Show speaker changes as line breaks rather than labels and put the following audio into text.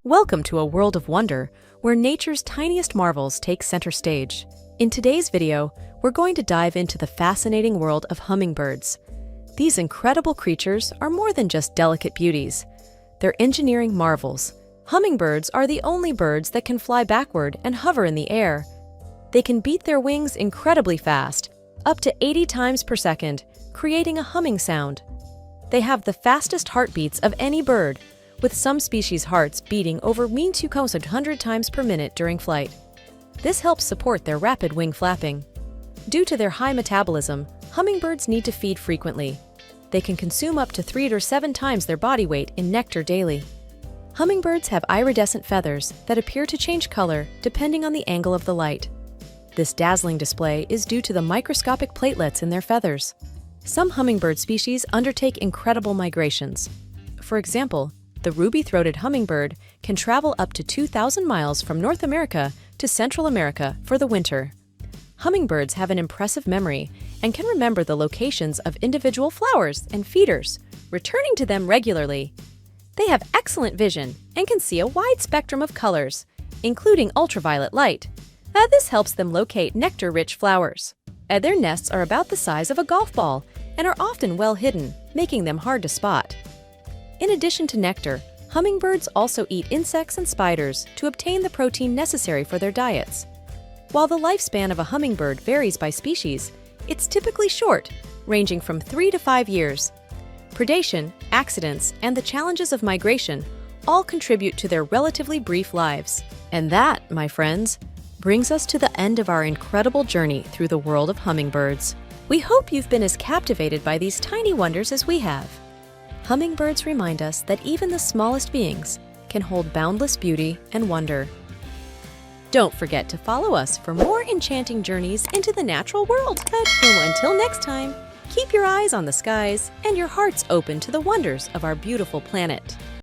Welcome to a world of wonder, where nature's tiniest marvels take center stage. In today's video, we're going to dive into the fascinating world of hummingbirds. These incredible creatures are more than just delicate beauties. They're engineering marvels. Hummingbirds are the only birds that can fly backward and hover in the air. They can beat their wings incredibly fast, up to 80 times per second, creating a humming sound. They have the fastest heartbeats of any bird, with some species' hearts beating over 100 times per minute during flight. This helps support their rapid wing flapping. Due to their high metabolism, hummingbirds need to feed frequently. They can consume up to 3 to 7 times their body weight in nectar daily. Hummingbirds have iridescent feathers that appear to change color depending on the angle of the light. This dazzling display is due to the microscopic platelets in their feathers. Some hummingbird species undertake incredible migrations. For example, the ruby-throated hummingbird can travel up to 2,000 miles from North America to Central America for the winter. Hummingbirds have an impressive memory and can remember the locations of individual flowers and feeders, returning to them regularly. They have excellent vision and can see a wide spectrum of colors, including ultraviolet light. This helps them locate nectar-rich flowers. Their nests are about the size of a golf ball and are often well hidden, making them hard to spot. In addition to nectar, hummingbirds also eat insects and spiders to obtain the protein necessary for their diets. While the lifespan of a hummingbird varies by species, it's typically short, ranging from 3 to 5 years. Predation, accidents, and the challenges of migration all contribute to their relatively brief lives. And that, my friends, brings us to the end of our incredible journey through the world of hummingbirds. We hope you've been as captivated by these tiny wonders as we have. Hummingbirds remind us that even the smallest beings can hold boundless beauty and wonder. Don't forget to follow us for more enchanting journeys into the natural world. Until next time, keep your eyes on the skies and your hearts open to the wonders of our beautiful planet.